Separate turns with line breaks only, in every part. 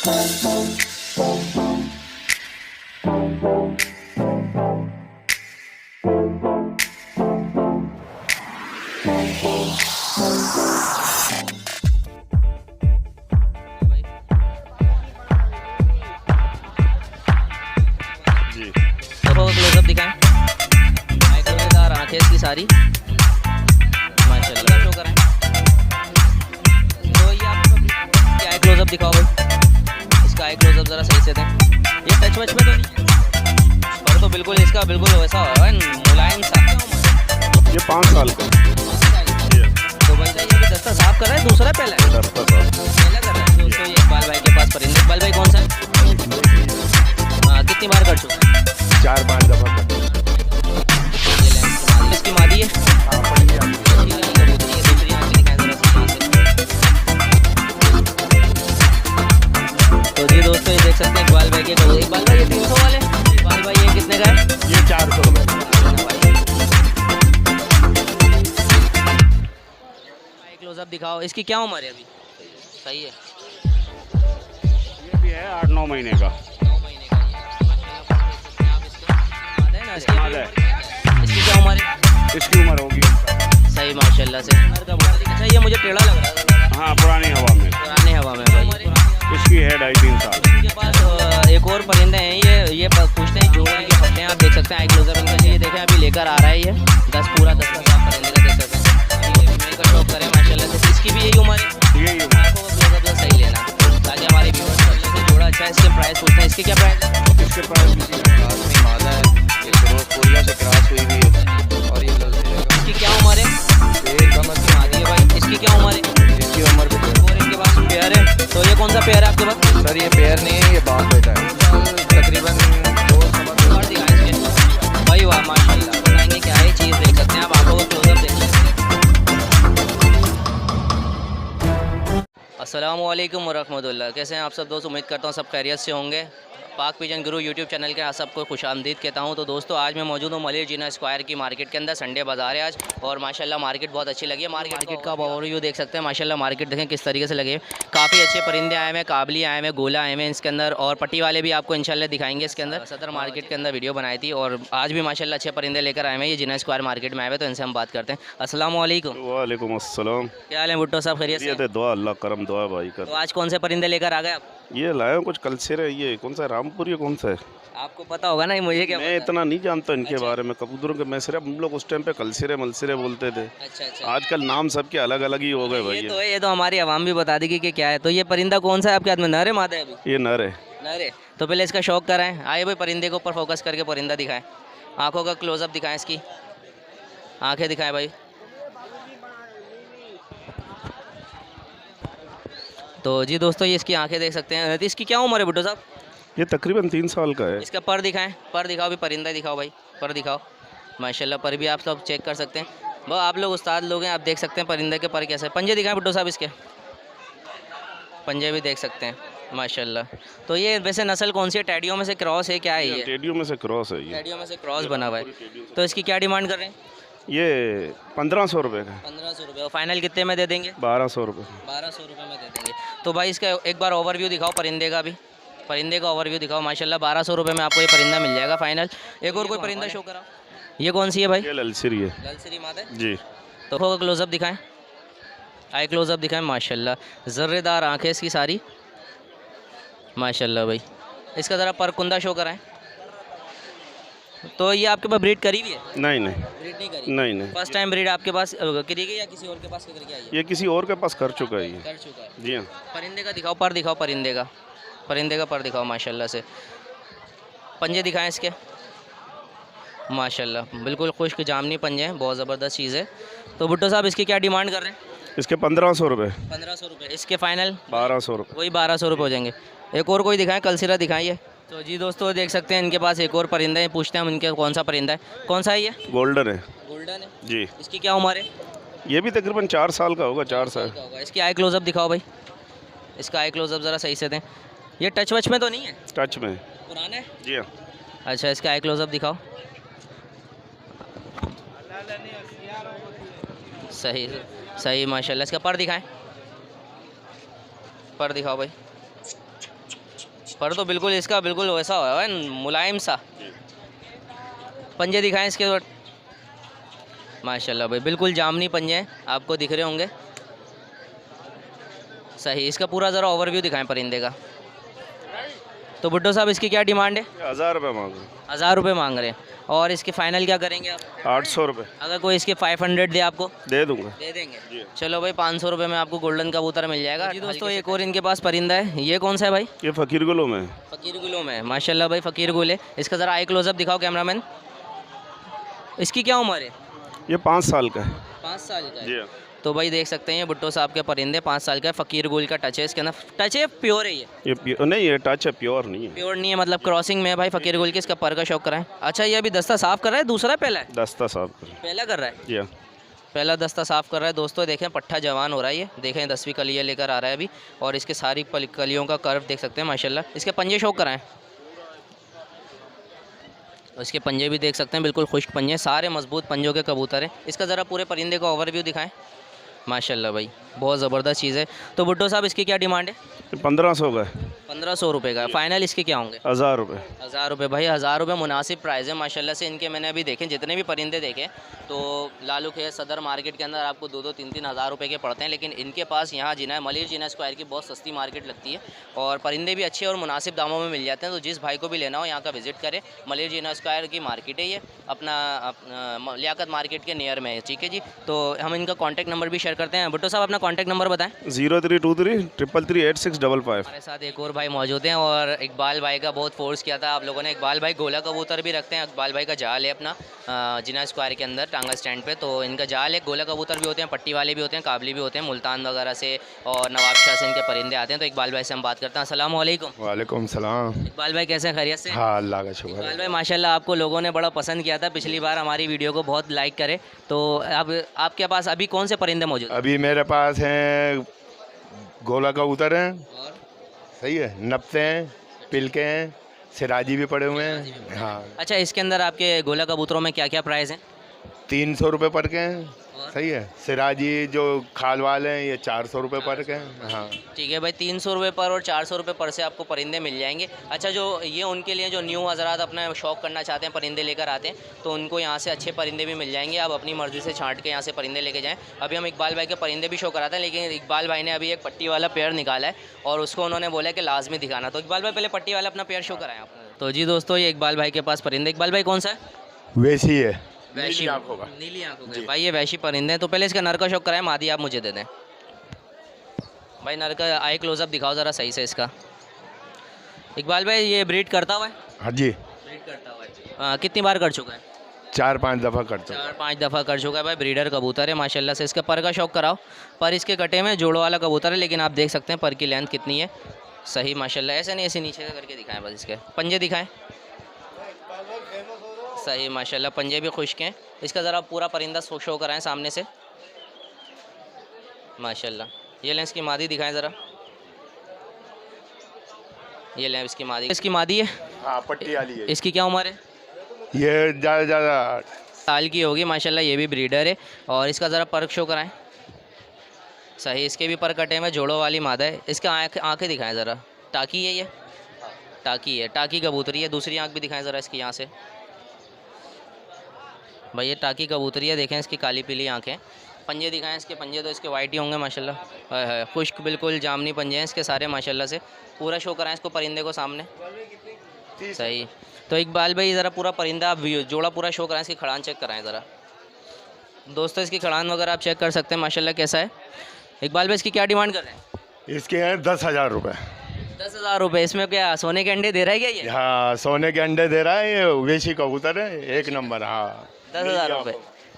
Close up दिखाएं, आईदार आंखें इसकी सारी माशाल्लाह शो कराएं। तो ये आपको आई क्लोजअप दिखाओ भाई, इसका आई क्लोजअप ज़रा सही से दें। ये टच वच में तो नहीं है पर तो बिल्कुल इसका बिल्कुल वैसा मुलायम सा।
ये 5 साल का।
तो भाई ये अभी दस्ता साफ कर रहा है, दूसरा पहला है पहला कर रहा है दोस्तों। ये इकबाल भाई के पास परिंदे। इकबाल भाई कौन सा है? कितनी बार कर चुका?
4-5 दफा।
इसकी मादी है। तो जी दोस्तों ये देख सकते हैं इकबाल भाई के। इकबाल भाई ये 300 वाले। इकबाल भाई ये कितने का है?
ये 400 रुपये।
क्लोजअप दिखाओ, इसकी क्या उम्र है अभी? सही है,
ये भी है 8-9 महीने का।
9 महीने का। इसकी क्या उम्र है?
इसकी उम्र होगी
सही माशाल्लाह से। अच्छा ये मुझे टेढ़ा लग रहा है।
हाँ, पुरानी हवा में।
पुरानी हवा में भाई।
इसकी है 2.5-3 साल।
इनके पास एक और परिंदे हैं, ये पूछते हैं जो है, ये पट्टे हैं आप देख सकते हैं। आई क्लोजअप इनका ये देखें अभी लेकर आ रहा है। ये 10 पूरा 10 का साफ परिंदे का देख सकते हैं। ये मेकअप शॉप करें माशाल्लाह से। इसकी भी यही उम्र है।
यही उम्र।
आपको क्लोजअप तो सही लेना ताकि हमारे व्यूअर्स को से जोड़ा अच्छा है। इसके प्राइस पूछते हैं, इसके क्या प्राइस है?
इसके प्राइस मादा है, ये रोज कोरिया से क्रॉस हुई भी है। और ये
इसकी क्या उम्र है?
एक कमर की
मादी है भाई। इसकी क्या उम्र है?
इसकी उम्र भी
और इनके पास पेयर है। तो ये कौन सा पेयर है आपके पास?
सर ये पेयर नहीं है, ये बाप बेटा है। तकरीबन 2 सवा
दिखाएं इसके भाई। वाह माशाल्लाह, बताएंगे क्या है चीज़ देख सकते हैं आप। आपको क्लोजअप देख सकते हैं। अस्सलामु अलैकुम वरहमतुल्लाह। कैसे हैं आप सब दोस्त? उम्मीद करता हूँ सब खैरियत से होंगे। पाक पिजन गुरु यूट्यूब चैनल के सबको खुशामदीद कहता हूँ। तो दोस्तों आज मैं मौजूद हूँ मलिर जिना स्क्वायर की मार्केट के अंदर। संडे बाज़ार है आज और माशाल्लाह मार्केट बहुत अच्छी लगी है। मार्केट का ओवरव्यू देख सकते हैं माशाल्लाह। मार्केट देखें किस तरीके से लगे, काफ़ी अच्छे परिंदे आए हैं, काबली आए हैं, गोला आए हैं इसके अंदर और पट्टी वाले भी आपको इंशाल्लाह दिखाएंगे इसके अंदर। सदर मार्केट के अंदर वीडियो बनाई थी और आज भी माशाल्लाह अच्छे परिंदे लेकर आए हैं। ये जिना स्क्वायर मार्केट में आए हुए, तो इनसे हम बात करते हैं। अस्सलामु अलैकुम।
वालेकुम अस्सलाम।
क्या हाल है भुट्टो साहब? खैरियत से?
दुआ अल्लाह करम दुआ भाई कर।
तो आज कौन से परिंदे लेकर आ गए आप?
ये लाए कुछ कल से रहे। ये कौन सा है? रामपुर। ये कौन सा है?
आपको पता होगा ना, मुझे क्या
मैं इतना नहीं जानता इनके बारे में। कबूतरों के मैं सिर्फ हम लोग उस टाइम पे कलसिरे मलसिरे बोलते थे।
अच्छा।
आजकल नाम सबके अलग अलग ही हो गए भाई।
ये तो हमारी आवाम भी बता देगी कि क्या है। तो ये परिंदा कौन सा है आपके हाथ में? नर है मादा है अभी?
ये नर है।
नर है। तो पहले इसका शौक कराएं। आइए भाई परिंदे के ऊपर फोकस करके परिंदा दिखाएं। आंखों का क्लोजअप दिखाएं, इसकी आंखें दिखाएं भाई। तो जी दोस्तों ये इसकी आंखें देख सकते हैं। इसकी क्या उम्र है भुट्टो साहब?
ये तकरीबन 3 साल का है।
इसका पर दिखाएं, पर दिखाओ भी। परिंदा दिखाओ भाई, पर दिखाओ माशाल्लाह। पर भी आप सब चेक कर सकते हैं। वो आप लोग उस्ताद लोग हैं, आप देख सकते हैं परिंदे के पर कैसे। पंजे दिखाएं भुट्टो साहब, इसके पंजे भी देख सकते हैं माशाल्लाह। तो ये वैसे नस्ल कौन सी है? टैडियो में से क्रॉस है क्या है? ये
टेडियो में से क्रॉस है। ये
टैडियो में से क्रॉस बना हुआ है। तो इसकी क्या डिमांड कर रहे हैं?
ये 1500 रुपये का।
1500 रुपये। और फाइनल कितने में दे देंगे?
1200 रुपये।
1200 रुपये में दे देंगे। तो भाई इसका एक बार ओवरव्यू दिखाओ परिंदे का भी। परिंदे का ओवरव्यू दिखाओ माशाल्लाह। 1200 रुपये में आपको ये परिंदा मिल जाएगा फाइनल। एक और कोई परिंदा शो कराओ। ये कौन सी है भाई?
ये ललसिरी है।
ललसिरी मादा
जी।
तो क्लोजअप दिखाएं, आई क्लोजअप दिखाएं माशाल्लाह। ज़र्रेदार आँखें इसकी सारी माशाल्लाह भाई। इसका ज़रा पर कुंदा शो कराएं। तो ये आपके पास ब्रीड करी हुई है?
नहीं
ब्रीड नहीं करी।
नहीं।
फर्स्ट टाइम ब्रीड आपके पास करी गई या किसी और के पास करके आई है?
ये किसी और के पास कर चुका है। ये
कर चुका है।
जी हाँ।
परिंदे का दिखाओ, पर दिखाओ परिंदे का। परिंदे का पर दिखाओ माशाल्लाह से। पंजे दिखाएं इसके माशाल्लाह। बिल्कुल खुश्क जामनी पंजे हैं, बहुत ज़बरदस्त चीज़ है। तो भुट्टो साहब इसकी क्या डिमांड कर रहे हैं?
इसके 1500 रुपये।
1500 रुपये। इसके फाइनल
1200 रुपये।
वही 1200 रुपये हो जाएंगे। एक और कोई दिखाएं, कलसिरा दिखाइए। तो जी दोस्तों देख सकते हैं इनके पास एक और परिंदा है। पूछते हैं हम इनके कौन सा परिंदा है। कौन सा है ये?
गोल्डन है।
गोल्डन है
जी।
इसकी क्या उम्र है?
ये भी तकरीबन 4 साल का होगा। 4 साल
का होगा। इसकी आई क्लोजअप दिखाओ भाई। इसका आई क्लोजअप ज़रा सही से दें। ये टच वच में तो नहीं है?
टच में।
पुराना है?
जी हाँ।
अच्छा इसका आई क्लोजअप दिखाओ। सही सही माशाल्लाह। इसका पर दिखाएं, पर दिखाओ भाई। पर तो बिल्कुल इसका बिल्कुल वैसा हुआ है मुलायम सा। पंजे दिखाएं इसके बाद। माशाल्लाह भाई बिल्कुल जामनी पंजे हैं, आपको दिख रहे होंगे। सही, इसका पूरा ज़रा ओवरव्यू दिखाएं परिंदे का। तो भुट्टो साहब इसकी क्या डिमांड है?
1000 रुपये मांग रहे
1000 रुपये मांग रहे हैं। और इसके फाइनल क्या करेंगे आप?
800 रुपये
अगर कोई इसके 500 दे आपको?
दे दूंगा।
दे देंगे। चलो भाई 500 रुपये में आपको गोल्डन कबूतर मिल जाएगा। जी दोस्तों एक और इनके पास परिंदा है, ये कौन सा है भाई?
ये फ़कीर गुलों में है।
फ़कीर गुलों में है, माशाल्लाह भाई फ़कीर गुल है। इसका ज़रा आई क्लोजअप दिखाओ कैमरामैन। इसकी क्या उम्र है?
ये 5 साल का है।
5 साल का है।
जी हाँ।
तो भाई देख सकते हैं ये भुट्टो साहब के परिंदे 5 साल का है। फ़कीर गुल का टच है इसके अंदर। टच है प्योर है ये?
नहीं, ये टच है, प्योर नहीं है।
प्योर नहीं है मतलब क्रॉसिंग में है भाई फ़कीर गुल की। इसका पर का शौक कराएं। अच्छा ये अभी दस्ता साफ़ कर रहा है, दूसरा पहला है?
दस्ता साहब कर।
पहला कर रहा है।
जी हाँ।
पहला दस्ता साफ़ कर रहा है दोस्तों। देखें पट्ठा जवान हो रहा है ये, देखें 10वीं कलियाँ लेकर आ रहा है अभी। और इसके सारी कलियों का कर्व देख सकते हैं माशाल्लाह। इसके पंजे शौक कराएं। इसके पंजे भी देख सकते हैं, बिल्कुल खुश्क पंजे, सारे मजबूत पंजों के कबूतर हैं। इसका ज़रा पूरे परिंदे का ओवरव्यू दिखाएं। माशाल्लाह भाई बहुत ज़बरदस्त चीज़ है। तो भुट्टो साहब इसकी क्या डिमांड है?
1500 का है।
1500 रुपये का। फाइनल इसके क्या होंगे?
1000 रुपये।
1000 रुपये भाई, 1000 रुपये मुनासिब प्राइस है माशाल्लाह से इनके। मैंने अभी देखे जितने भी परिंदे देखे तो लालू के सदर मार्केट के अंदर आपको 2-2, 3-3 हज़ार रुपये के पड़ते हैं, लेकिन इनके पास यहाँ जिना मलिर जिना स्क्वायर की बहुत सस्ती मार्केट लगती है और परिंदे भी अच्छे और मुनासिब दामों में मिल जाते हैं। तो जिस भाई को भी लेना हो यहाँ का विज़िट करें। मलिर जिना स्क्वायर की मार्केट है ये, अपना लियाकत मार्केट के नियर में है। ठीक है जी, तो हम इनका कॉन्टैक्ट नंबर भी शेयर करते हैं। भुट्टो साहब अपना कॉन्टैक्ट नंबर बताएं।
0323 3338655।
हमारे साथ एक और भाई मौजूद हैं और इकबाल भाई का बहुत फोर्स किया था आप लोगों ने। इकबाल भाई गोला कबूतर भी रखते हैं। इकबाल भाई का जाल है अपना जिना स्क्वायर के अंदर टांगा स्टैंड पे। तो इनका जाल है, गोला कबूतर भी होते हैं, पट्टी वाले भी होते हैं, काबली भी होते हैं, मुल्तान वगैरह से और नवाबशाह से इनके परिंदे आते हैं। तो इकबाल भाई से हम बात करते हैं। अस्सलाम वालेकुम।
वालेकुम सलाम।
इकबाल भाई कैसे हैं, खैरियत से?
हाँ अल्लाह का शुक्र
इकबाल
है।
भाई माशाल्लाह आपको लोगों ने बड़ा पसंद किया था पिछली बार हमारी वीडियो को, बहुत लाइक करे। तो अब आपके पास अभी कौन से परिंदे मौजूद हैं?
अभी मेरे पास हैं गोला कबूतर हैं,
और
सही है, नप्ते हैं, पिलके हैं, सिराजी भी पड़े हुए हैं। हाँ।
अच्छा इसके अंदर आपके गोला कबूतरों में क्या क्या प्राइस हैं?
300 रुपये पर के हैं,
और?
सही है। सिराजी जो खाल वाले हैं ये 400 रुपये पर के हैं। हाँ।
ठीक है भाई, 300 रुपये पर और 400 रुपये पर से आपको परिंदे मिल जाएंगे। अच्छा जो ये उनके लिए जो न्यू हज़रात अपना शौक़ करना चाहते हैं, परिंदे लेकर आते हैं, तो उनको यहाँ से अच्छे परिंदे भी मिल जाएंगे। आप अपनी मर्ज़ी से छांट के यहाँ से परिंदे लेके जाएँ। अभी हम इकबाल भाई के परिंदे भी शो कराते हैं, लेकिन इकबाल भाई ने अभी एक पट्टी वाला पेयर निकाला है और उसको उन्होंने बोला कि लाजमी दिखाना। तो इकबाल भाई पहले पट्टी वाला अपना पेयर शो कराएं आप। तो जी दोस्तों ये इकबाल भाई के पास परिंदे। इकबाल भाई कौन सा है?
वैसी है,
वैशी
आँखों का।
नीली आँखों के भाई, ये वैशी परिंदे हैं। तो पहले इसका नर का शौक कराएं, मादी आप मुझे दे दें। भाई नर का आई क्लोजअप दिखाओ ज़रा सही से इसका। इकबाल भाई ये ब्रीड करता हुआ है?
हाँ जी,
ब्रीड करता हुआ है। कितनी बार कर चुका है?
4-5 दफ़ा करता हूँ।
4-5 दफ़ा कर चुका है भाई। ब्रीडर कबूतर है माशाल्लाह से। इसका पर का शौक कराओ। पर इसके कटे में जोड़ो वाला कबूतर है, लेकिन आप देख सकते हैं पर की लेंथ कितनी है। सही माशाल्लाह, ऐसे नहीं ऐसे नीचे का करके दिखाएं बस। इसके पंजे दिखाएं। सही माशाल्लाह, पंजे भी खुश्क हैं। इसका ज़रा पूरा परिंदा शो कराएं सामने से। माशाल्लाह, ये लें इसकी मादी दिखाएं ज़रा। ये लें इसकी मादी। इसकी मादी है,
हाँ पट्टी वाली है।
इसकी क्या उम्र है?
ये ज़्यादा
साल की होगी माशाल्लाह। ये भी ब्रीडर है। और इसका ज़रा पर्क शो कराएं। सही, इसके भी पर कटे में जोड़ों वाली मादा है। इसका आँखें दिखाएं ज़रा। टाकी है ये, टाकी है, टाकी कबूतरी है। दूसरी आँख भी दिखाएं ज़रा इसकी यहाँ से। भाई ये टाकी कबूतरी है, देखें इसकी काली पीली आँखें। पंजे दिखाएं इसके। पंजे तो इसके वाइट ही होंगे माशाल्लाह। हाय हाय, खुश्क बिल्कुल जामनी पंजे हैं इसके सारे माशाल्लाह से। पूरा शो कराएं इसको परिंदे को सामने। सही, तो इकबाल भाई ज़रा पूरा परिंदा आप जोड़ा पूरा शो कराएं। इसकी खड़ान चेक कराएं ज़रा दोस्तों। इसकी खड़ान वगैरह आप चेक कर सकते हैं माशाल्लाह कैसा है। इकबाल भाई इसकी क्या डिमांड कर रहे हैं?
इसके हैं 10,000 रुपये।
10,000 रुपये। इसमें क्या सोने के अंडे दे रहा है क्या ये?
हाँ सोने के अंडे दे रहा है, ये वैसी कबूतर है, एक नंबर। हाँ
10,000 रुपये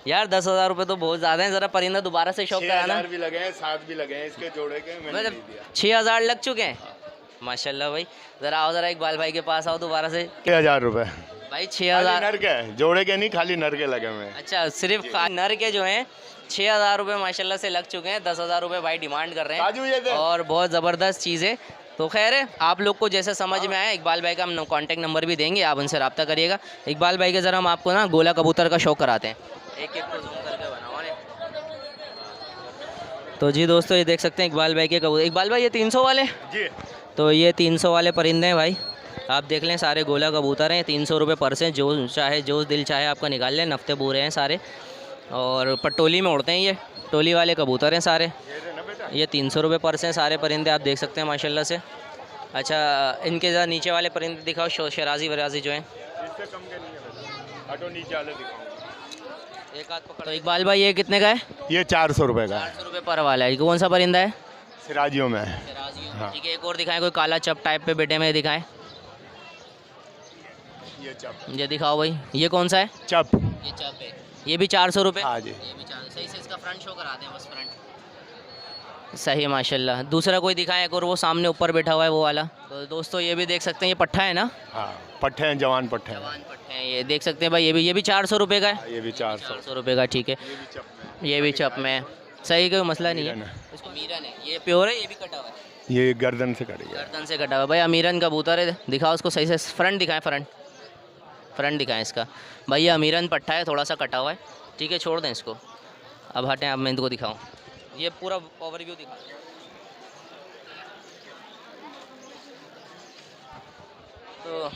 यार, 10,000 रुपये तो बहुत ज़्यादा है। ज़रा परिंदा दोबारा से शौक कराना।
6,000 भी लगे हैं, 7 भी लगे हैं इसके जोड़े के, मैंने
मतलब
नहीं दिया।
6,000 लग चुके हैं माशाल्लाह भाई। ज़रा आओ, ज़रा इकबाल भाई के पास आओ दोबारा से।
6,000 रुपये
भाई
खाली
6,000।
नर के, जोड़े के नहीं, खाली नर के लगे हुए हैं।
अच्छा सिर्फ नर के जो हैं 6,000 रुपये माशाल्लाह से लग चुके हैं। 10,000 रुपये भाई डिमांड कर रहे
काजू ये दे।
हैं और बहुत ज़बरदस्त चीज़ है। तो खैर है, आप लोग को जैसे समझ में आए, इकबाल भाई का हम कॉन्टैक्ट नंबर भी देंगे, आप उनसे रब्ता करिएगा। इकबाल भाई के ज़रा हम आपको ना गोला कबूतर का शौक कराते हैं। एक एक को जूम करके बनाओ ने। तो जी दोस्तों ये देख सकते हैं इकबाल भाई के कबूतर। इकबाल भाई ये 300 वाले?
जी
तो ये 300 वाले परिंदे हैं भाई, आप देख लें, सारे गोला कबूतर हैं। 300 रुपये पर से, जो चाहे जो दिल चाहे आपका निकाल लें। नफ्ते पूरे हैं सारे और पटोली में उड़ते हैं, ये टोली वाले कबूतर हैं सारे। ये 300 रुपये पर से हैं सारे परिंदे, आप देख सकते हैं माशाल्लाह से। अच्छा, इनके ज़रा नीचे वाले परिंदे दिखाओ, शराजी वराजी जो हैं।
इससे कम के नहीं है, हटो नीचे वाले दिखाओ।
एक आध पकड़ो। तो इकबाल भाई ये कितने का है?
ये 400 रुपये का है।
400 रुपये पर वाला है। कौन सा परिंदा है?
सिराजियों में है। हाँ।
ठीक है, एक और दिखाएं, कोई काला चप टाइप पे बेटे में दिखाएं।
ये चप,
ये दिखाओ भाई, ये कौन सा है?
चप।
ये चप है, ये भी 400 रुपये।
हाँ जी।
ये भी 400। सही से इसका फ्रंट शो करा दें बस, फ्रंट सही माशाल्लाह। दूसरा कोई दिखाएं एक और, वो सामने ऊपर बैठा हुआ है वो वाला। तो दोस्तों ये भी देख सकते हैं, ये पट्ठा है ना?
हाँ, पट्ठे हैं, जवान पट्ठे हैं।
जवान पट्टे हैं, ये देख सकते हैं भाई। ये भी 400 रुपये का है।
ये भी 400।
400 रुपये का, ठीक है।
ये भी चप में।
ये भी चप में सही, कोई मसला नहीं
अमीरन
है।
है।
इसको अमीरन है, ये प्योर है, ये भी कटा हुआ है।
ये गर्दन से कटी है।
गर्दन से कटा हुआ है भाई, अमीरन कबूतर है। दिखाओ उसको सही से, फ्रंट दिखाएं, फ्रंट दिखाएं इसका भाई। ये अमीरन पट्टा है, थोड़ा सा कटा हुआ है, ठीक है, छोड़ दें इसको। अब हटें, अब मैं इनको दिखाऊं, ये पूरा ओवरव्यू दिखा। तो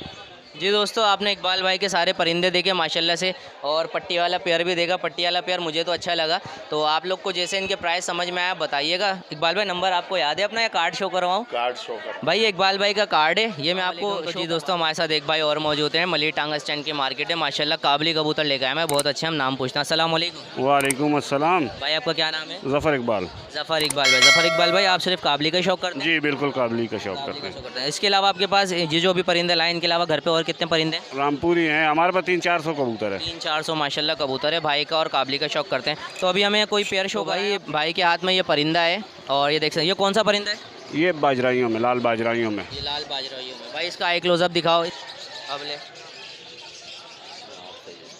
जी दोस्तों, आपने इकबाल भाई के सारे परिंदे देखे माशाल्लाह से, और पट्टी वाला पेयर भी देखा। पट्टी वाला पेयर मुझे तो अच्छा लगा। तो आप लोग को जैसे इनके प्राइस समझ में आया बताइएगा। इकबाल भाई नंबर आपको याद है अपना, या कार्ड शो करवाऊँ?
कार्ड शो कर
भाई ये इकबाल भाई का कार्ड है, ये मैं आपको। तो जी दोस्तों, हमारे साथ एक भाई और मौजूद हैं। मलिर टांगा स्टैंड की मार्केट है माशाल्लाह। काबली कबूतर लेकर आए मैं, बहुत अच्छे। हम नाम पूछना। अस्सलाम वालेकुम।
वालेकुम अस्सलाम।
भाई आपका क्या नाम है?
ज़फ़र इकबाल।
ज़फ़र इकबाल भाई। ज़फ़र इकबाल भाई, आप सिर्फ काबली का शौक करते हैं?
जी बिल्कुल, काबली का शौक करते
काबली का
हैं।
शौक करते हैं। इसके अलावा आपके पास ये जो भी परिंदे लाए, इनके अलावा घर पे और कितने परिंदे हैं?
रामपुरी हैं हमारे पास, 300-400 कबूतर है।
300-400 माशाल्लाह कबूतर है भाई का, और काबली का शौक करते हैं। तो अभी हमें कोई पेयर शो भाई के हाथ में ये परिंदा है, और ये देख सकते हैं, ये कौन सा परिंदा है?
ये बाजराइयों में, लाल बाजराइयों में।
ये लाल बाजराइयों में भाई। इसका आई क्लोजअप दिखाओ। अब ले,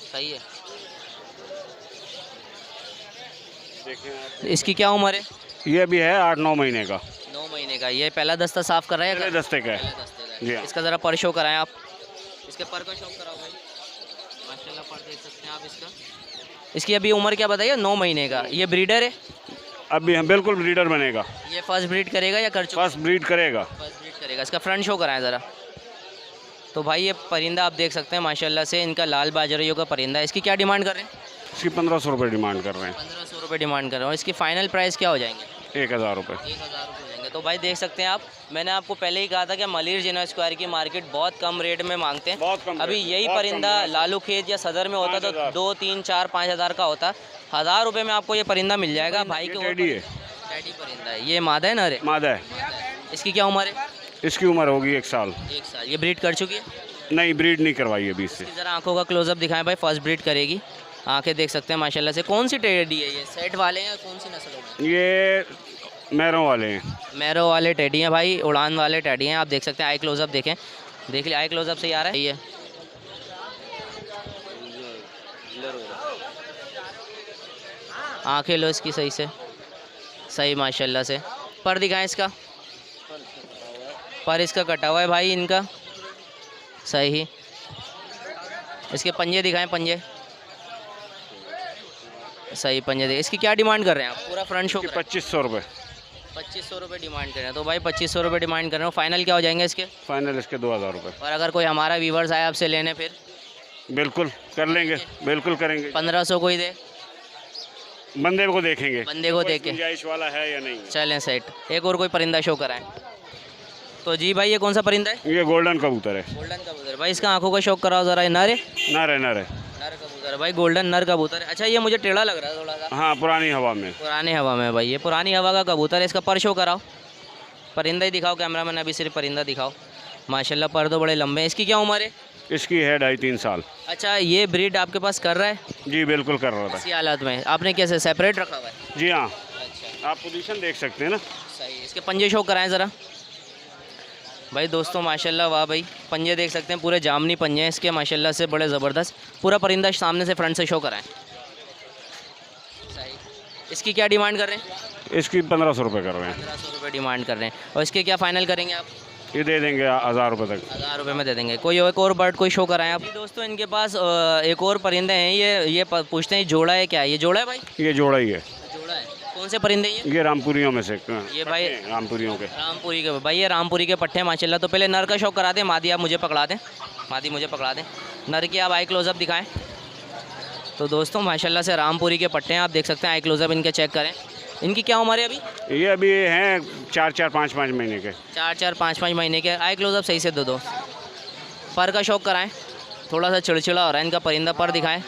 सही है। इसकी क्या उम्र है?
ये भी है 8-9 महीने का।
9 महीने का। ये पहला दस्ता साफ कर रहा है?
पहले दस्ते का है।
पहला दस्ते का
जी
है।
हाँ।
इसका ज़रा पर शो कराएं आप। इसके पर का शो कराओ भाई, माशाल्लाह पर देख सकते हैं आप इसका। इसकी अभी उम्र क्या बताइए? 9 महीने का। ये ब्रीडर है?
अभी हम बिल्कुल ब्रीडर बनेगा।
ये फर्स्ट ब्रीड करेगा या कर चुका?
फर्स्ट ब्रीड करेगा।
फर्स्ट ब्रीड करेगा। इसका फ्रंट शो कराएं ज़रा। तो भाई ये परिंदा आप देख सकते हैं माशाल्लाह से, इनका लाल बाजरियों का परिंदा है। इसकी क्या डिमांड कर रहे हैं?
इसकी 1500 रुपये डिमांड कर रहे हैं।
1500 रुपये डिमांड कर रहे हैं। और इसकी फ़ाइनल प्राइस क्या हो जाएंगे?
1000 रुपये।
1000 रुपये हो जाएंगे। तो भाई देख सकते हैं आप, मैंने आपको पहले ही कहा था कि मलिर जिना स्क्वायर की मार्केट बहुत कम रेट में मांगते हैं।
बहुत कम
अभी
रेट में,
यही
बहुत
परिंदा
कम रेट।
लालू खेत या सदर में होता तो
5000।
2, 3, 4, 5000 का होता। 1000 रुपये में आपको ये परिंदा मिल जाएगा भाई के।
ये टेडी है।
टेडी परिंदा है। ये मादा है ना? अरे
मादा है।
इसकी क्या उम्र है?
इसकी उम्र होगी 1 साल।
1 साल। ये ब्रीड कर चुकी है?
नहीं, ब्रीड नहीं करवाई अभी इससे।
ज़रा आंखों का क्लोजअप दिखाएं भाई, फर्स्ट ब्रीड करेगी। आंखें देख सकते हैं माशाल्लाह से। कौन सी टेडी है ये? सेट वाले हैं या कौन सी नस्ल है?
ये मैरों वाले हैं।
मैरो वाले टेडी हैं भाई, उड़ान वाले टेडी हैं। आप देख सकते हैं। आई क्लोजअप देखें, देख लिया? आई क्लोजअप से ही आ रहा है ये। आंखें लो इसकी सही से, सही माशाल्लाह से। पर दिखाएं इसका, पर इसका कटा हुआ है भाई इनका, सही। इसके पंजे दिखाएं, पंजे सही, पंजे दे। इसकी क्या डिमांड कर रहे हैं आप? पूरा फ्रंट शो।
2500 रुपये।
2500 रुपये डिमांड कर रहे हैं। तो भाई 2500 रुपये डिमांड कर रहे हो। फाइनल क्या हो जाएंगे इसके?
फाइनल इसके 2000 रुपये।
और अगर कोई हमारा व्यूवर्स आए आपसे लेने, फिर
बिल्कुल कर लेंगे, बिल्कुल करेंगे।
1500 को ही दे?
बंदे को देखेंगे,
बंदे को देख के
गुंजाइश वाला है या नहीं।
चलें सेट। एक और कोई परिंदा शो कराएं। तो जी भाई ये कौन सा परिंदा है?
ये गोल्डन कबूतर है।
गोल्डन कबूतर भाई। इसका आंखों का शौक कराओ ज़रा। ये नर है?
नर है, नर है।
नर कबूतर है भाई, गोल्डन नर कबूतर है। अच्छा, ये मुझे टेढ़ा लग रहा है थोड़ा सा।
हाँ, पुरानी हवा में।
पुरानी हवा में भाई, ये पुरानी हवा का कबूतर है। इसका पर शो कराओ, परिंदा ही दिखाओ। कैमरा मैन अभी सिर्फ परिंदा दिखाओ। माशाल्लाह पर तो बड़े लंबे हैं। इसकी क्या उम्र है?
इसकी है 2.5-3 साल।
अच्छा, ये ब्रीड आपके पास कर रहा है?
जी बिल्कुल कर रहा था।
इसी हालत में आपने कैसे सेपरेट रखा हुआ है?
जी हाँ,
अच्छा,
आप पोजीशन देख सकते हैं ना।
सही। इसके पंजे शो कराएं ज़रा भाई। दोस्तों माशाल्लाह, वाह भाई, पंजे देख सकते हैं, पूरे जामनी पंजे हैं इसके माशाल्लाह से, बड़े ज़बरदस्त। पूरा परिंदा सामने से फ्रंट से शो कराएं। सही। इसकी क्या डिमांड कर रहे हैं?
इसकी 1500 रुपये कर रहे हैं।
1500 रुपये डिमांड कर रहे हैं। और इसके क्या फ़ाइनल करेंगे आप?
ये दे देंगे 1000 रुपये तक।
1000 रुपये में दे देंगे। कोई एक और बर्ड कोई शो कराएं आप। दोस्तों इनके पास एक और परिंदे हैं। ये पूछते हैं जोड़ा है क्या? ये जोड़ा है भाई?
ये जोड़ा ही है।
जोड़ा है। कौन से परिंदे
ये रामपुरियों में से
ये भाई
रामपुरियों के।
रामपुरी के भाई, ये रामपुरी के पट्टे हैं माशाल्लाह। तो पहले नर का शौक करा दें, मादी आप मुझे पकड़ा दें, मादी मुझे पकड़ा दें। नर की आप आई क्लोजअप दिखाएं। तो दोस्तों माशाल्लाह से रामपुरी के पट्टे हैं, आप देख सकते हैं। आई क्लोजअप इनके चेक करें। इनकी क्या उम्र है अभी?
ये अभी हैं 4-4, 5-5 महीने के।
4-4, 5-5 महीने के। आई क्लोजअप सही से दो। पर का शौक कराएं, थोड़ा सा चिड़चिड़ा हो रहा है इनका परिंदा। पर दिखाएं।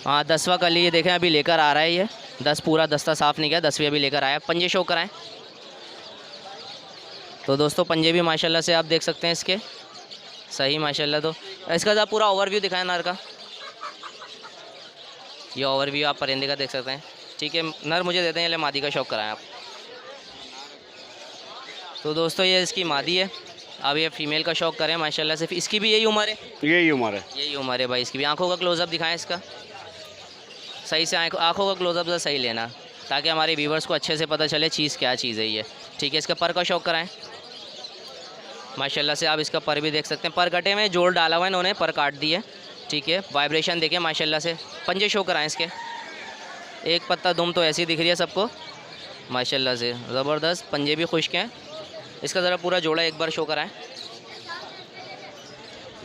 हाँ 10वां कली ये देखें अभी लेकर आ रहा है। ये 10 पूरा दस्ता साफ़ नहीं किया, 10वीं अभी लेकर आया। पंजे शौक कराएं। तो दोस्तों पंजे भी माशाल्लाह से आप देख सकते हैं इसके सही माशाल्लाह। तो इसका जब पूरा ओवरव्यू दिखाएं नर का। ये ओवरव्यू आप परिंदे का देख सकते हैं। ठीक है, नर मुझे देते हैं, ले मादी का शौक कराएं आप। तो दोस्तों ये इसकी मादी है। अब ये फीमेल का शौक करें माशाल्लाह से। इसकी भी यही उम्र है?
यही उम्र है।
यही उम्र है भाई इसकी भी। आंखों का क्लोजअप दिखाएं इसका सही से। आंखों का क्लोजअप से सही लेना, ताकि हमारे व्यूवर्स को अच्छे से पता चले चीज़ क्या चीज़ है ये। ठीक है, इसका पर का शौक कराएं माशाल्लाह से। आप इसका पर भी देख सकते हैं। पर कटे में जोड़ डाला हुआ है इन्होंने, पर काट दिए। ठीक है, वाइब्रेशन देखें माशाल्लाह से। पंजे शो कराएं इसके। एक पत्ता दुम तो ऐसी दिख रही है सबको माशाल्लाह से, ज़बरदस्त। पंजे भी खुश्क हैं। इसका ज़रा पूरा जोड़ा एक बार शो कराएं।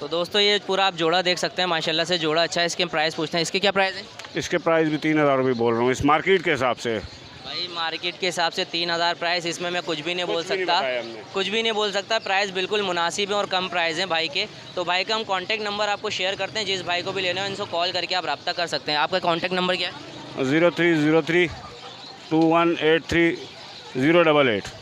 तो दोस्तों ये पूरा आप जोड़ा देख सकते हैं माशाल्लाह से, जोड़ा अच्छा है। इसके प्राइस पूछते हैं, इसके क्या प्राइस है?
इसके प्राइस भी 3000 रुपये बोल रहा हूँ, इस मार्केट के हिसाब से।
भाई मार्केट के हिसाब से 3000 प्राइस, इसमें मैं कुछ भी नहीं बोल सकता, कुछ भी नहीं बोल सकता। प्राइस बिल्कुल मुनासिब है और कम प्राइस है भाई के। तो भाई का हम कॉन्टैक्ट नंबर आपको शेयर करते हैं, जिस भाई को भी लेना है इनको कॉल करके आप रब्ता कर सकते हैं। आपका कॉन्टैक्ट नंबर क्या है?
0303 2183 088।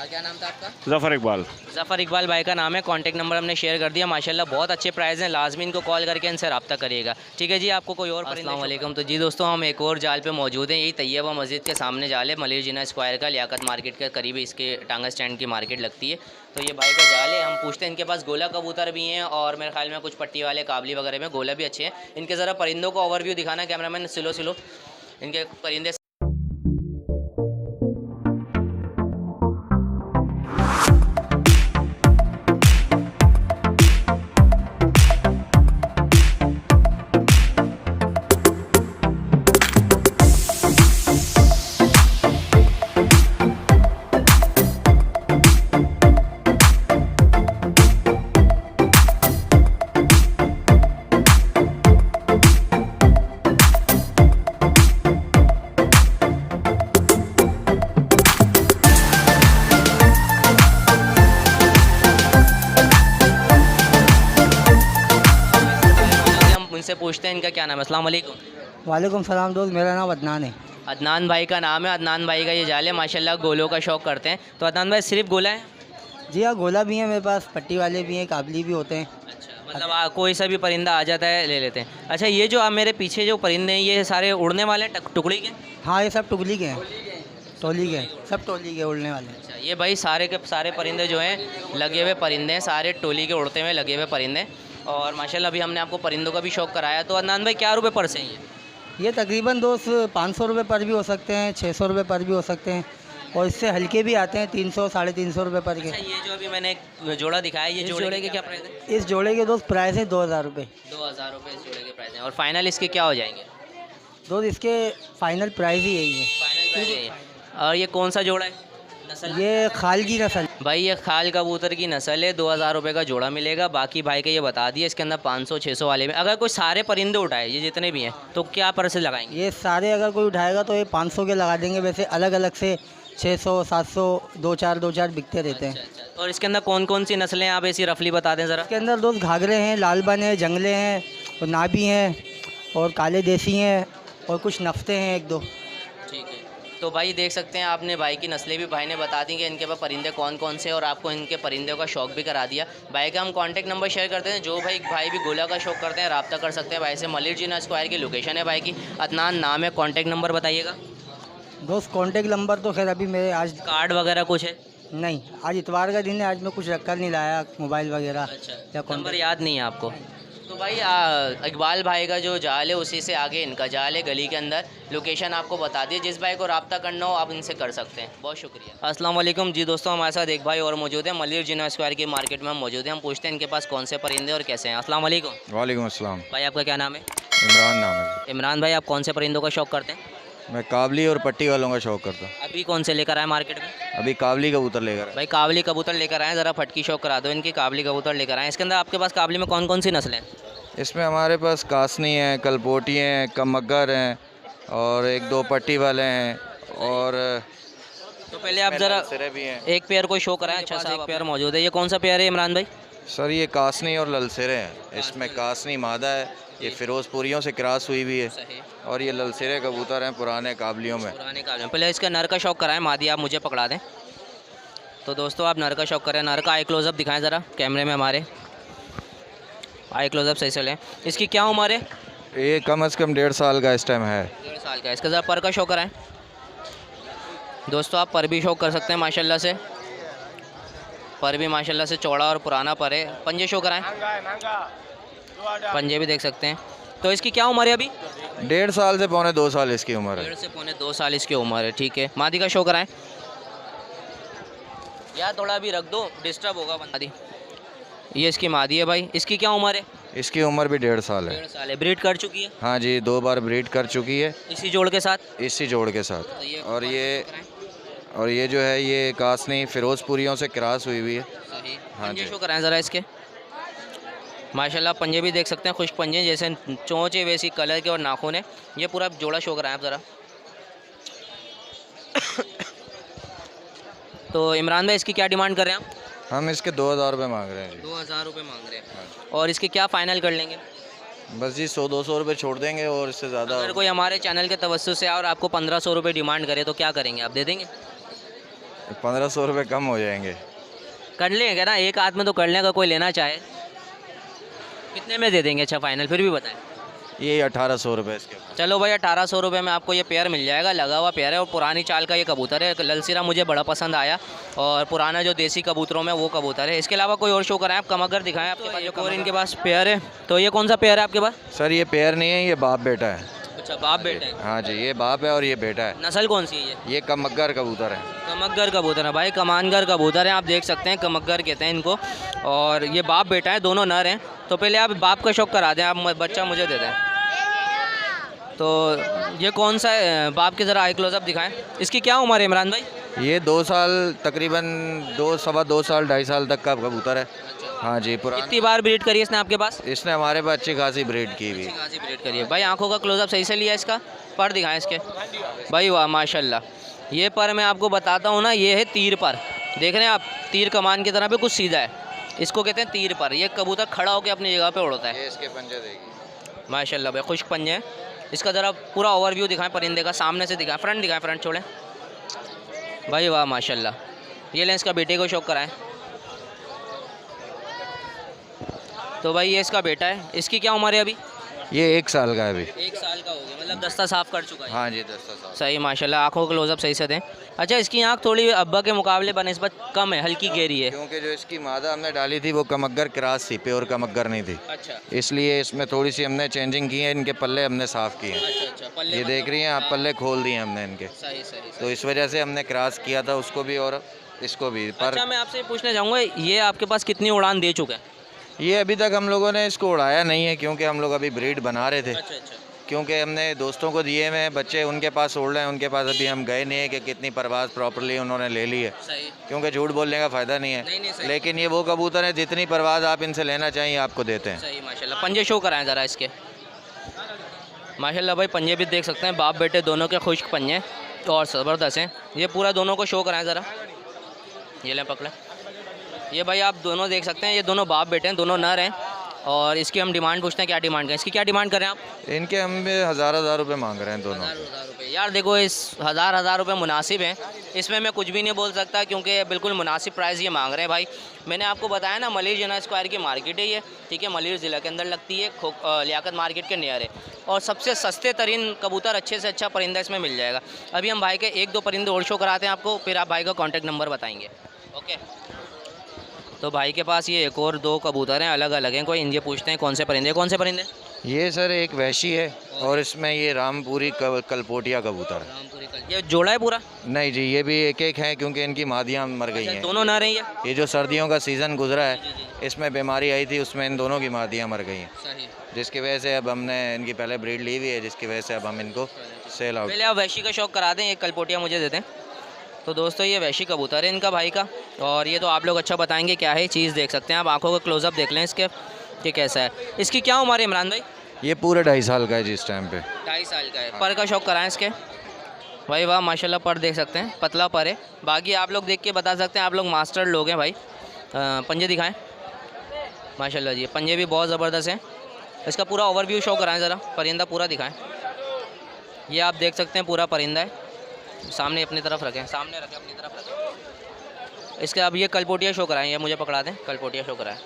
क्या नाम था आपका?
ज़फ़र इकबाल।
ज़फ़र इकबाल भाई का नाम है। कॉन्टैक्ट नंबर हमने शेयर कर दिया। माशाल्लाह बहुत अच्छे प्राइस हैं, लाजमी इनको कॉल करके इनसे रब्ता करिएगा। ठीक है जी, आपको कोई और? अस्सलाम वालेकुम। तो जी दोस्तों हम एक और जाल पे मौजूद हैं, यही तैयबा मस्जिद के सामने जाल है, मलिर जिना स्क्वायर का, लियाकत मार्केट के करीब इसके टांगा स्टैंड की मार्केट लगती है। तो ये भाई का जाल है। हम पूछते हैं, इनके पास गोला कबूतर भी हैं और मेरे ख्याल में कुछ पट्टी वाले काबली वगैरह में गोला भी अच्छे हैं। इनके ज़रा परिंदों का ओवरव्यू दिखाना कैमरामैन। सिलो इनके परिंदे। इनसे पूछते हैं इनका क्या नाम है। अस्सलाम वालेकुम।
वालेकुम सलाम दोस्त, मेरा नाम अदनान है।
अदनान भाई का नाम है। अदनान भाई का ये जाल है माशाल्लाह, गोलों का शौक़ करते हैं। तो अदनान भाई सिर्फ गोला है?
जी हाँ, गोला भी है मेरे पास, पट्टी वाले भी हैं, काबली भी होते हैं।
अच्छा, मतलब कोई सा भी परिंदा आ जाता है ले लेते हैं। अच्छा, ये जो आप मेरे पीछे जो परिंदे हैं ये सारे उड़ने वाले हैं, टुकड़ी के?
हाँ ये सब टुकली के हैं, टोली के, सब टोली के उड़ने वाले।
अच्छा, ये भाई सारे के सारे परिंदे जो हैं लगे हुए परिंदे हैं, सारे टोली के उड़ते हुए लगे हुए परिंदे। और माशाल्लाह अभी हमने आपको परिंदों का भी शौक़ कराया। तो अदनान भाई क्या रुपये पर से हैं
ये तकरीबन दोस्त 500 रुपये पर भी हो सकते हैं, 600 रुपये पर भी हो सकते हैं, और इससे हल्के भी आते हैं 300 350 रुपये पर के।
अच्छा, ये जो अभी मैंने एक जोड़ा दिखाया, ये जोड़े के क्या प्राइस है?
इस जोड़े के दोस्त प्राइस है 2000 रुपये।
2000 रुपये इस जोड़े के प्राइस हैं। और फाइनल इसके क्या हो जाएंगे?
दोस्त इसके फाइनल प्राइस ही यही है।
फाइनल प्राइस यही है। और ये कौन सा जोड़ा है?
ये खाल की नस्ल
भाई, ये खाल कबूतर की नस्ल है। 2000 रुपये का जोड़ा मिलेगा। बाकी भाई का ये बता दिया, इसके अंदर 500-600 वाले में अगर कोई सारे परिंदे उठाए, ये जितने भी हैं, तो क्या पर से लगाएंगे?
ये सारे अगर कोई उठाएगा तो ये 500 के लगा देंगे। वैसे अलग अलग से 600 700 2-4 बिकते रहते हैं।
अच्छा। और इसके अंदर कौन कौन सी नस्लें हैं, आप ऐसी रफली बता दें ज़रा।
इसके अंदर दोस्त घाघरे हैं, लालबन है, जंगले हैं, और नाबी हैं, और काले देसी हैं, और कुछ नफ्ते हैं 1-2।
ठीक है, तो भाई देख सकते हैं आपने भाई की नस्लें भी भाई ने बता दी कि इनके पास परिंदे कौन कौन से, और आपको इनके परिंदों का शौक़ भी करा दिया। भाई का हम कॉन्टैक्ट नंबर शेयर करते हैं, जो भाई भी गोला का शौक़ करते हैं रब्ता कर सकते हैं भाई से। मलिर जिना स्क्वायर की लोकेशन है भाई की। अदनान नाम है। कॉन्टैक्ट नंबर बताइएगा
दोस्त। कॉन्टैक्ट नंबर तो खैर अभी मेरे आज
कार्ड वगैरह कुछ है?
नहीं, आज इतवार का दिन है, आज मैं कुछ रख कर नहीं लाया, मोबाइल वगैरह।
अच्छा,
या
नंबर याद नहीं है आपको? तो भाई इकबाल भाई का जो जाल है उसी से आगे इनका जाल है, गली के अंदर। लोकेशन आपको बता दी, जिस भाई को रब्ता करना हो आप इनसे कर सकते हैं। बहुत शुक्रिया। अस्सलाम वालेकुम। जी दोस्तों, हमारे साथ एक भाई और मौजूद है, मलिर जिना स्क्वायर की मार्केट में हम मौजूद हैं। हम पूछते हैं इनके पास कौन से परिंदे और कैसे हैं। अस्सलाम वालेकुम।
वालेकुम अस्सलाम।
भाई आपका क्या नाम है?
इमरान नाम है।
इमरान भाई, आप कौन से परिंदों का शौक़ करते हैं?
मैं काबली और पट्टी वालों का शौक करता हूँ।
अभी कौन से लेकर आए मार्केट में?
अभी काबली कबूतर लेकर आया।
भाई काबली कबूतर लेकर आए, ज़रा फटकी शौक करा दो इनकी। काबली कबूतर लेकर आए। इसके अंदर आपके पास काबली में कौन कौन सी नस्लें हैं?
इसमें हमारे पास कासनी है, कलपोटी हैं, कमगर हैं और एक दो पट्टी वाले हैं और
तो पहले आप ज़रा
सिरे भी हैं।
एक पेयर को शो कराएं। अच्छा सा एक पेयर मौजूद है। ये कौन सा पेयर है इमरान भाई?
सर ये कासनी और ललसेरे हैं। इसमें कासनी मादा है, ये फिरोजपुरियों से क्रॉस हुई हुई है
सही।
और ये ललसेरे कबूतर हैं पुराने काबलियों में।
पुराने काबली में। पहले इसका नर का शौक कराएं, मादी आप मुझे पकड़ा दें। तो दोस्तों आप नर का शौक करें। नर का आई क्लोजअप दिखाएं ज़रा कैमरे में हमारे। आई क्लोजअप सही से लें। इसकी क्या उम्र है?
ये कम से कम 1.5 साल का इस टाइम है।
1.5 साल का। इसका ज़रा पर का शौक कराएं। दोस्तों आप पर भी शौक कर सकते हैं माशाल्लाह से। पर भी माशाल्लाह से चौड़ा और पुराना पर है। पंजे शो कराएं। पंजे भी देख सकते हैं। तो इसकी क्या उम्र है अभी?
1.5 साल से पौने 2 साल इसकी उम्र है।
1.5 से पौने 2 साल इसकी उम्र है। ठीक है। मादी का शो कराएं। यार थोड़ा भी रख दो, डिस्टर्ब होगा मादी। ये इसकी मादी है भाई। इसकी क्या उम्र है?
इसकी उम्र भी 1.5 साल है।
1.5 साल है। ब्रीड कर चुकी है?
हाँ जी, 2 बार ब्रीड कर चुकी है
इसी जोड़ के साथ?
इसी जोड़ के साथ।
तो
और ये जो है ये कासनी फिरोजपुरियों से क्रॉस हुई हुई है।
सही।
हाँ
पंजे
जी।
शो कराएं ज़रा इसके। माशाल्लाह पंजे भी देख सकते हैं, खुश पंजे जैसे चोंच है वैसी कलर के और नाखून है। ये पूरा जोड़ा शो कराएं आप ज़रा। तो इमरान भाई इसकी क्या डिमांड कर रहे हैं आप?
हम इसके 2000 रुपये मांग रहे हैं जी।
2000 रुपये मांग रहे हैं। और इसके क्या फ़ाइनल कर लेंगे?
बस जी 100-200 रुपये छोड़ देंगे और इससे ज़्यादा।
अगर कोई हमारे चैनल के तवज्जुह से और आपको 1500 रुपये डिमांड करे तो क्या करेंगे? आप दे देंगे?
1500 रुपये कम हो जाएंगे।
कर लेंगे ना, एक आध में तो कर लेंगे। कोई लेना चाहे कितने में दे देंगे? अच्छा फाइनल फिर भी बताएं।
ये 1800 रुपये इसके।
चलो भाई 1800 रुपये में आपको ये पेयर मिल जाएगा। लगा हुआ पेयर है और पुरानी चाल का ये कबूतर है। ललसीरा मुझे बड़ा पसंद आया और पुराना जो देसी कबूतरों में वो कबूतर है। इसके अलावा कोई और शो कराएं आप? कमगर दिखाएं आपके पास। एक और इनके पास पेयर है। तो ये कौन सा पेयर है आपके पास?
सर ये पेयर नहीं है, ये बाप बेटा है।
अच्छा बाप बेटा है।
हाँ जी, ये बाप है और ये बेटा है।
नस्ल कौन सी है
ये कमगर कबूतर है।
कमगर कबूतर है भाई। कमानगर कबूतर हैं, आप देख सकते हैं। कमगर कहते हैं इनको। और ये बाप बेटा है, दोनों नर हैं। तो पहले आप बाप का शौक करा दें, आप बच्चा मुझे दे दें। तो ये कौन सा है बाप के? ज़रा आई क्लोजअप दिखाएं। इसकी क्या उम्र है इमरान भाई?
ये 2 साल तकरीबन 2 साल 2.5 साल तक का कबूतर है। हाँ जी, पुराना।
कितनी बार ब्रीड करी है इसने आपके पास?
इसने हमारे पास अच्छी खासी ब्रीड की हुई।
खासी ब्रीड करी है भाई। आंखों का क्लोजअप सही से लिया इसका। पर दिखाएं इसके भाई। वाह माशाल्लाह। ये पर मैं आपको बताता हूँ ना, ये है तीर पर। देख रहे हैं आप? तीर कमान की तरह पे कुछ सीधा है। इसको कहते हैं तीर पर। ये कबूतर खड़ा होकर अपनी जगह पे उड़ता है।
ये इसके पंजे देगी
माशाल्लाह भाई, खुश्क पंजे हैं। इसका ज़रा पूरा ओवरव्यू दिखाएं परिंदे का। सामने से दिखाएं, फ्रंट दिखाएं, फ्रंट छोड़ें भाई। वाह माशाल्लाह। ये लें इसका बेटे को शौक कराएं। तो भाई ये इसका बेटा है। इसकी क्या उम्र है अभी?
ये 1 साल का है अभी।
1 साल का हो गया, मतलब दस्ता साफ़ कर चुका है।
हाँ जी, 10 साल।
सही माशाल्लाह। आँखों का क्लोजअप सही से दें। अच्छा इसकी आँख थोड़ी अब्बा के मुकाबले बनिस्बत कम है, हल्की गहरी है।
क्योंकि जो इसकी मादा हमने डाली थी वो कमगर क्रॉस थी, प्योर कमगर नहीं थी।
अच्छा
इसलिए इसमें थोड़ी सी हमने चेंजिंग की है। इनके पल्ले हमने साफ़ किए हैं।
अच्छा पल्ले
ये देख रही हैं आप, पल्ले खोल दिए हमने इनके।
सही सही।
तो इस वजह से हमने क्रॉस किया था उसको भी और इसको भी। पर
अच्छा मैं आपसे पूछना चाहूँगा, ये आपके पास कितनी उड़ान दे चुका है?
ये अभी तक हम लोगों ने इसको उड़ाया नहीं है, क्योंकि हम लोग अभी ब्रीड बना रहे थे।
अच्छा
क्योंकि हमने दोस्तों को दिए हुए हैं बच्चे, उनके पास उड़ रहे हैं। उनके पास अभी हम गए नहीं है कि कितनी परवाज़ प्रॉपर्ली उन्होंने ले ली है,
सही।
क्योंकि झूठ बोलने का फ़ायदा नहीं है।
नहीं, सही।
लेकिन ये वो कबूतर है जितनी परवाज़ आप इनसे लेना चाहिए आपको देते हैं।
सही माशाल्लाह। पंजे शो कराएं ज़रा इसके। माशाल्लाह भाई पंजे भी देख सकते हैं, बाप बेटे दोनों के खुश्क पंजे और ज़बरदस्त हैं। ये पूरा दोनों को शो कराएं ज़रा। ये लें पकड़ें। ये भाई आप दोनों देख सकते हैं, ये दोनों बाप बेटे हैं, दोनों नर हैं। और इसकी हम डिमांड पूछते हैं, क्या डिमांड करें? इसकी क्या डिमांड करें आप?
इनके हम भी 1000 रुपये मांग रहे हैं दोनों।
1000 रुपये। यार देखो इस 1000 रुपये मुनासिब हैं, इसमें मैं कुछ भी नहीं बोल सकता, क्योंकि बिल्कुल मुनासिब प्राइस ये मांग रहे हैं भाई। मैंने आपको बताया ना, मलिर जना स्क्वायर की मार्केट है ये, ठीक है। मलिर ज़िला के अंदर लगती है, लियाकत मार्केट के नियर है। और सबसे सस्ते तरीन कबूतर, अच्छे से अच्छा परिंदा इसमें मिल जाएगा। अभी हम भाई के 1-2 परिंदे और शो कराते हैं आपको, फिर आप भाई का कॉन्टैक्ट नंबर बताएँगे। ओके। तो भाई के पास ये एक और 2 कबूतर हैं, अलग अलग हैं। कोई इनके पूछते हैं कौन से परिंदे?
ये सर एक वैशी है और इसमें ये रामपुरी कलपोटिया कबूतर है।
ये जोड़ा है पूरा?
नहीं जी, ये भी एक एक हैं, क्योंकि इनकी मादियाँ मर गई हैं।
दोनों नर हैं
ये जो सर्दियों का सीज़न गुजरा है, इसमें बीमारी आई थी, उसमें इन दोनों की मादियाँ मर गई हैं।
सही।
जिसकी वजह से अब हमने इनकी पहले ब्रीड ली हुई है, जिसकी वजह से अब हम इनको सेल आउट।
पहले आप वैशी का शौक करा दें, एक कलपोटिया मुझे दे दें। तो दोस्तों ये वैशी कबूतर है इनका भाई का, और ये तो आप लोग अच्छा बताएंगे क्या है चीज़, देख सकते हैं आप आंखों का क्लोजअप देख लें इसके कि कैसा है। इसकी क्या उम्र है इमरान भाई?
ये पूरे 2.5 साल का है जिस टाइम पे।
2.5 साल का है। पर का शौक कराएं इसके भाई, वाह माशाल्लाह पर देख सकते हैं, पतला पर है। बाकी आप लोग देख के बता सकते हैं, आप लोग मास्टर लोग हैं भाई। पंजे दिखाएं माशाल्लाह जी, पंजे भी बहुत ज़बरदस्त हैं। इसका पूरा ओवरव्यू शो कराएं ज़रा, परिंदा पूरा दिखाएं। ये आप देख सकते हैं पूरा परिंदा है, सामने अपनी तरफ रखें, सामने रखें अपनी तरफ रखें। इसके अब ये कलपोटिया शो कराएं, ये मुझे पकड़ा दें, कलपोटिया शो कराएं।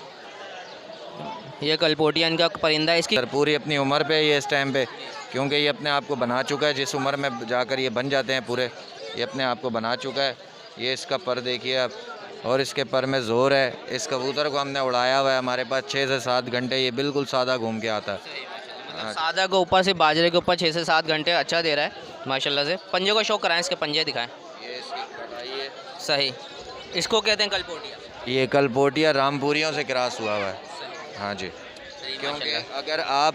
ये कलपोटिया इनका परिंदा है। इसकी
सर पूरी अपनी उम्र पे ये इस टाइम पे, क्योंकि ये अपने आप को बना चुका है, जिस उम्र में जाकर ये बन जाते हैं पूरे, ये अपने आप को बना चुका है। ये इसका पर देखिए आप, और इसके पर में ज़ोर है। इस कबूतर को हमने उड़ाया हुआ है हमारे पास 6 से 7 घंटे, ये बिल्कुल सादा घूम के आता है।
मतलब सादा के ऊपर से बाजरे के ऊपर 6 से 7 घंटे अच्छा दे रहा है माशाल्लाह से। पंजे को शौक कराएं, इसके पंजे दिखाएं।
ये इसकी कटाई है।
सही, इसको कहते हैं कलपोटिया।
ये कलपोटिया रामपुरियों से क्रॉस हुआ हुआ है। हाँ जी, क्योंकि अगर आप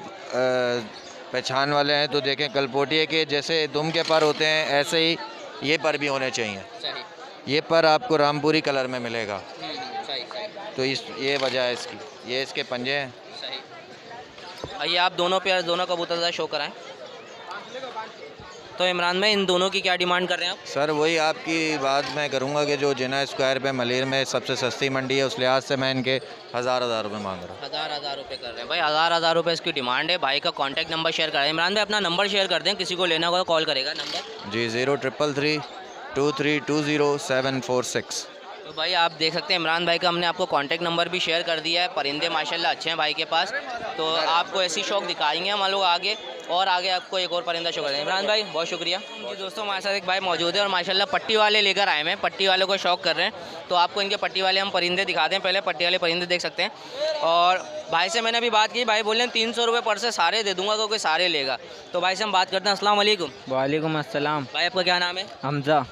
पहचान वाले हैं तो देखें, कलपोटिया के जैसे दुम के पर होते हैं ऐसे ही ये पर भी होने चाहिए।
सही,
ये पर आपको रामपुरी कलर में मिलेगा,
सही सही
तो ये वजह है इसकी। ये इसके पंजे हैं।
सही। आइए आप दोनों पेयर, दोनों कबूतर का शो कराएं। तो इमरान भाई इन दोनों की क्या डिमांड कर रहे हैं आप?
सर वही आपकी बात मैं करूंगा कि जो जिना स्क्वायर पे मलिर में सबसे सस्ती मंडी है, उस लिहाज से मैं इनके हज़ार रुपये मांग रहा हूँ।
हज़ार रुपये कर रहे हैं भाई, हज़ार रुपये इसकी डिमांड है। भाई का कॉन्टैक्ट नंबर शेयर करें। इमरान भाई अपना नंबर शेयर कर दें, किसी को लेना होगा कॉल करेगा। नंबर
जी 0333 2320 746।
तो भाई आप देख सकते हैं इमरान भाई का हमने आपको कांटेक्ट नंबर भी शेयर कर दिया है। परिंदे माशाल्लाह अच्छे हैं भाई के पास, तो आपको ऐसी शौक दिखाएंगे हम लोग आगे, और आगे आपको एक और परिंदा शो कर देंगे। इमरान भाई बहुत शुक्रिया जी। दोस्तों हमारे साथ एक भाई मौजूद है और माशाल्लाह पट्टी वाले लेकर आए हैं, पट्टी वाले को शौक कर रहे हैं। तो आपको इनके पट्टी वाले हम परिंदे दिखाते हैं। पहले पट्टी वाले परिंदे देख सकते हैं, और भाई से मैंने अभी बात की, भाई बोले 300 रुपये पर से सारे दे दूँगा, क्योंकि सारे लेगा। तो भाई से हम बात करते हैं। अस्सलाम वालेकुम।
वालेकुम अस्सलाम।
भाई आपका क्या नाम है?
हमजा।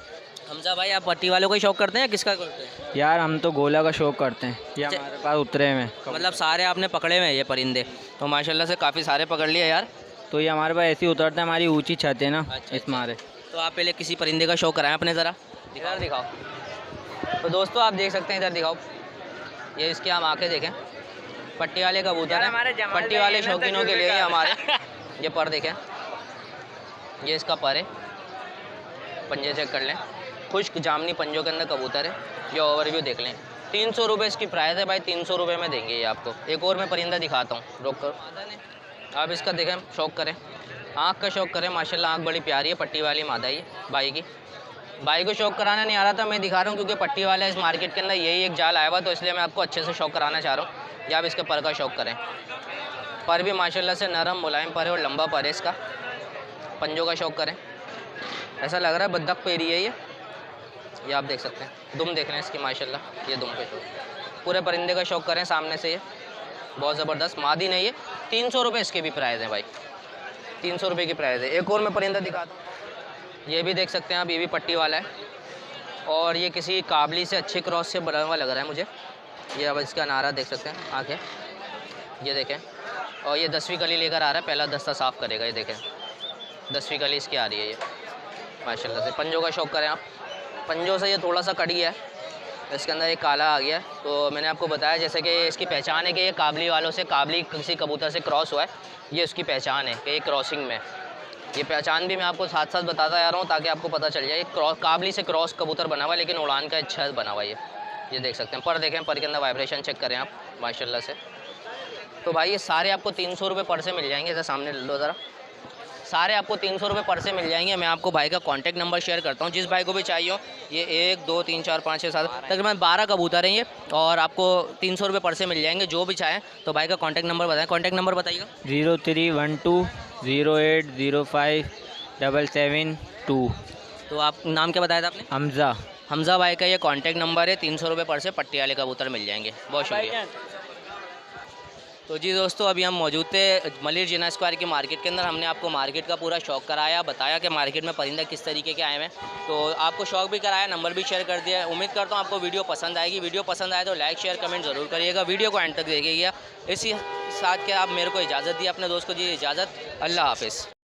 हमजा भाई, आप पट्टी वालों को ही शौक करते हैं या किसका करते हैं?
यार हम तो गोला का शौक करते हैं, ये
अच्छा।
हमारे पास उतरे में।
मतलब सारे आपने पकड़े हुए हैं ये परिंदे? तो माशाल्लाह से काफ़ी सारे पकड़ लिए यार।
तो ये हमारे पास ऐसे ही उतरते हैं, हमारी ऊंची छत है ना,
अच्छा,
इस मारे।
तो आप पहले किसी परिंदे का शौक कराएं अपने, ज़रा इधर दिखाओ। तो दोस्तों आप देख सकते हैं, इधर दिखाओ, ये इसकी आप आंखें देखें। पट्टी वाले कबूतर है, पट्टी वाले शौकीनों के लिए ये हमारे ये पर देखें, ये इसका पर है। पंजे चेक कर लें, खुश्क जामनी पंजों के अंदर कबूतर है। ये ओवरव्यू देख लें। 300 रुपये इसकी प्राइस है भाई, 300 रुपये में देंगे ये आपको। एक और मैं परिंदा दिखाता हूँ, रोक कर आप इसका देखें, शौक करें, आँख का शौक करें। माशाल्लाह आँख बड़ी प्यारी है, पट्टी वाली मादा ही भाई की। भाई को शौक कराना नहीं आ रहा था, मैं दिखा रहा हूँ क्योंकि पट्टी वाला इस मार्केट के अंदर यही एक जाल आया हुआ, तो इसलिए मैं आपको अच्छे से शौक कराना चाह रहा हूँ। या आप इसके पर का शौक करें। पर भी माशाल्लाह से नरम मुलायम पर है और लंबा पर है इसका। पंजों का शौक करें, ऐसा लग रहा है बद्दक पेरी है ये आप देख सकते हैं। दुम देख रहे हैं इसकी माशाल्लाह, ये दुम पे शौक। पूरे परिंदे का शौक करें सामने से, ये बहुत ज़बरदस्त मादी नहीं है। 300 रुपये इसके भी प्राइस है भाई, 300 रुपये की प्राइस है। एक और मैं परिंदा दिखाता हूँ, ये भी देख सकते हैं आप, ये भी पट्टी वाला है, और ये किसी काबली से अच्छे क्रॉस से बना हुआ लग रहा है मुझे। ये अब इसका नारा देख सकते हैं, आँखें ये देखें, और ये 10वीं कली लेकर आ रहा है, पहला दस्ता साफ़ करेगा। ये देखें 10वीं कली इसकी आ रही है ये माशाल्लाह से। पंजों का शौक करें आप, पंजों से ये थोड़ा सा कट गया है, इसके अंदर एक काला आ गया। तो मैंने आपको बताया जैसे कि इसकी पहचान है कि ये काबली वालों से, काबली किसी कबूतर से क्रॉस हुआ है, ये उसकी पहचान है कि ये क्रॉसिंग में। ये पहचान भी मैं आपको साथ साथ बताता जा रहा हूँ ताकि आपको पता चल जाए। काबली से क्रॉस कबूतर बना हुआ है, लेकिन उड़ान का अच्छा बना हुआ है ये देख सकते हैं। पर देखें, पर के अंदर वाइब्रेशन चेक करें आप माशाल्लाह से। तो भाई ये सारे आपको 300 रुपये पर से मिल जाएंगे। जैसे सामने लो ज़रा, सारे आपको 300 रुपये पर से मिल जाएंगे। मैं आपको भाई का कांटेक्ट नंबर शेयर करता हूँ, जिस भाई को भी चाहिए हो। ये 1 2 3 4 5 6 7 तकरीबन 12 कबूतर हैं ये, और आपको 300 रुपये पर से मिल जाएंगे जो भी चाहें। तो भाई का कांटेक्ट नंबर बताएं। कांटेक्ट नंबर बताइएगा।
0312 0805 772।
तो आप नाम क्या बताया था आपने?
हमजा।
हमजा भाई का ये कांटेक्ट नंबर है। 300 रुपये पर से पट्टी वाले कबूतर मिल जाएंगे। बहुत शुक्रिया। तो जी दोस्तों, अभी हम मौजूद थे मलिर जिना स्क्वायर की मार्केट के अंदर। हमने आपको मार्केट का पूरा शौक कराया, बताया कि मार्केट में परिंदा किस तरीके के आए हैं। तो आपको शौक भी कराया, नंबर भी शेयर कर दिया। उम्मीद करता हूँ आपको वीडियो पसंद आएगी। वीडियो पसंद आए तो लाइक शेयर कमेंट ज़रूर करिएगा। वीडियो को एंड तक देखिएगा। इसी साथ के आप मेरे को इजाज़त दी, अपने दोस्त को दी इजाज़त। अल्लाह हाफिज़।